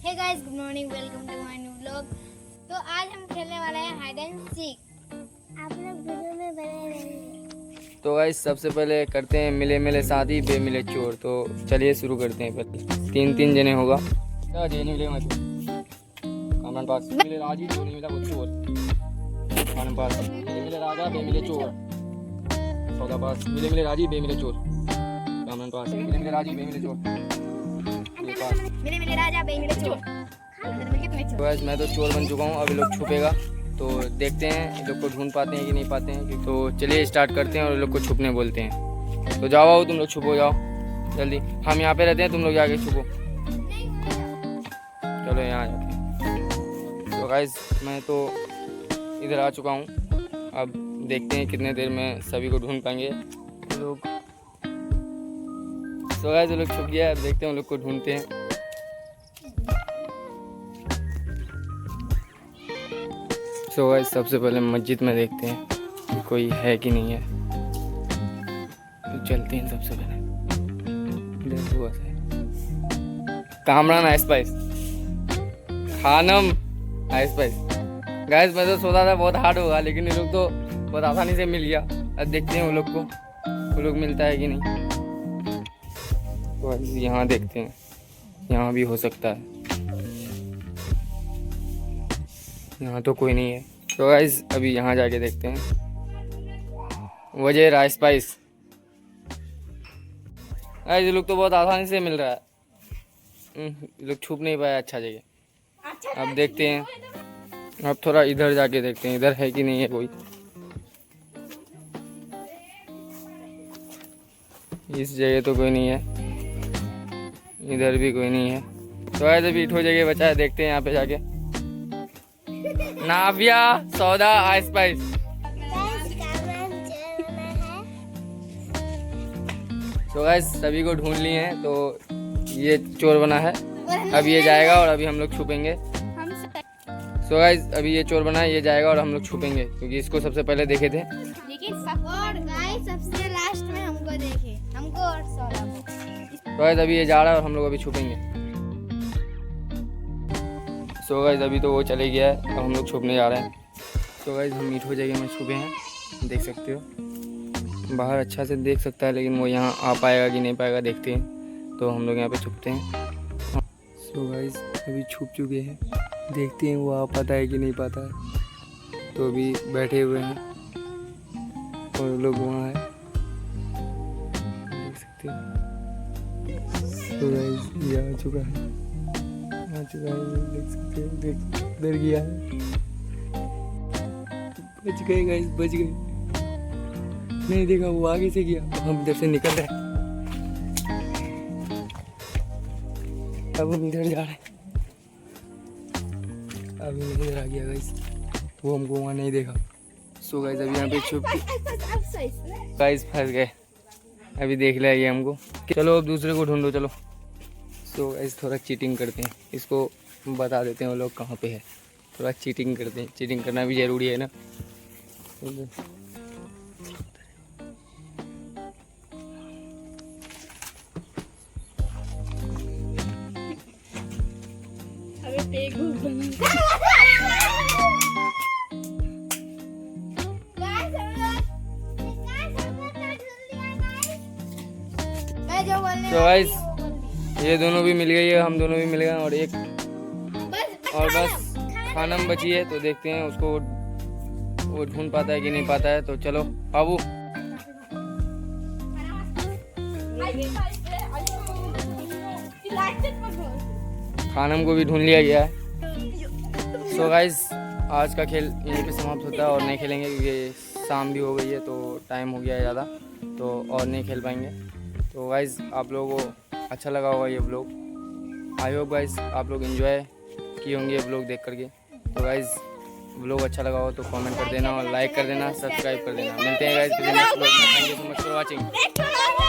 Hey guys, good morning, welcome to my new vlog. तो आज हम खेलने वाले हैं हाइड एंड सीक। आप लोग वीडियो में बने रहिए। तो गाइस सबसे पहले करते हैं मिले मिले साथी बे मिले चोर। तो चलिए शुरू करते हैं। पहले तीन जने होगा। जे नहीं मिले मैं कामरान पास मिले राजी, जो नहीं मिला वो चोर। कामरान पास मिले मिले राजा बे मिले चोर। सौदा पास मिले मिले राजी बे मिले चोर। कामरान पास मिले मिले राजी बे मिले चोर। मिले मिले राजा बे मिले चोर। तो गाइस मैं तो चोर बन चुका हूँ। अब ये लोग छुपेगा तो देखते हैं ये लोग को ढूंढ पाते हैं कि नहीं पाते हैं। तो चलिए स्टार्ट करते हैं और ये लोग को छुपने बोलते हैं। तो जाओ आओ, तुम लोग छुपो, जाओ जल्दी। हम यहाँ पे रहते हैं, तुम लोग जाके छुपो। चलो यहाँ जाते हैं। तो गाइस मैं तो इधर आ चुका हूँ। अब देखते हैं कितने देर में सभी को ढूंढ पाएंगे लोग। तो गाइस लोग छुप गया। अब देखते हैं उन लोग को ढूंढते हैं। तो गाइस सबसे पहले मस्जिद में देखते हैं कि कोई है कि नहीं है। तो चलते हैं सबसे पहले। कामरान आइसपाइस, खानम आइसपाइस। गाइस मैं तो सोचा था बहुत हार्ड होगा, लेकिन ये लोग तो बहुत आसानी से मिल गया। अब देखते हैं वो लोग मिलता है कि नहीं। तो यहाँ देखते हैं, यहाँ भी हो सकता है। यहाँ तो कोई नहीं है। तो गाइस अभी यहाँ जाके देखते हैं। वजह राइस स्पाइस। गाइस ये लोग तो बहुत आसानी से मिल रहा है। ये लोग छुप नहीं पाया अच्छा जगह। अब देखते हैं, अब थोड़ा इधर जाके देखते हैं इधर है कि नहीं है कोई। इस जगह तो कोई नहीं है, इधर भी कोई नहीं है। तो गाइस अभी इठो जगह बचा है, देखते हैं यहाँ पे जाके। नाविया, सौदा, आइसपाइस। तो गाइस सभी को ढूंढ लिए हैं। तो ये चोर बना है, अब ये जाएगा और अभी हम लोग छुपेंगे। तो गाइस अभी ये चोर बना है, ये जाएगा और हम लोग छुपेंगे क्योंकि इसको सबसे पहले देखे थे। सबसे लास्ट में हमको देखे, हमको और सौदा को। तो गाइस अभी ये जा रहा है और हम लोग अभी छुपेंगे। सो गाइस अभी तो वो चले गया है, अब हम लोग छुपने जा रहे हैं। तो गाइस हम मीठो जगह में छुपे हैं, देख सकते हो। बाहर अच्छा से देख सकता है, लेकिन वो यहाँ आ पाएगा कि नहीं पाएगा देखते हैं। तो हम लोग यहाँ पे छुपते हैं। सो गाइस अभी छुप चुके हैं, देखते हैं वो आ पाता है कि नहीं पाता है। तो अभी बैठे हुए हैं और लोग वहाँ है, देख सकते हैं। तो गाइस ये आ चुका है, देख सकते हैं। देख डर गया है। बच गए गाइस, बच गए। नहीं देखा, वो आगे से गया। हम इधर से निकल रहे हैं। अब हम इधर जा रहे हैं। अभी इधर आ गया गाइस, वो हमको वहाँ नहीं देखा। सो गाइस अभी यहाँ पे छुप गाइस फंस गए। अभी देख लिया ये हमको। चलो अब दूसरे को ढूंढो, चलो। तो गाइस थोड़ा चीटिंग करते हैं, इसको बता देते हैं वो लोग कहाँ पे है। थोड़ा चीटिंग करते हैं, चीटिंग करना भी ज़रूरी है ना। तो गाइस ये दोनों भी मिल गई है, हम दोनों भी मिल गए। और एक और बस खानम बची है। तो देखते हैं उसको वो ढूंढ पाता है कि नहीं पाता है। तो चलो बाबू। खानम को भी ढूंढ लिया गया है। सो गाइस आज का खेल यहीं पे समाप्त होता है और नहीं खेलेंगे क्योंकि शाम भी हो गई है, तो टाइम हो गया है ज़्यादा, तो और नहीं खेल पाएंगे। तो गाइस आप लोगों को अच्छा लगा होगा ये व्लॉग। आई होप गाइस आप लोग एंजॉय किए होंगे ये व्लॉग देख करके। तो गाइस व्लॉग अच्छा लगा हो तो कमेंट कर देना और लाइक कर देना, सब्सक्राइब कर देना। मिलते हैं गाइस नेक्स्ट व्लॉग में। Thank you so much for watching.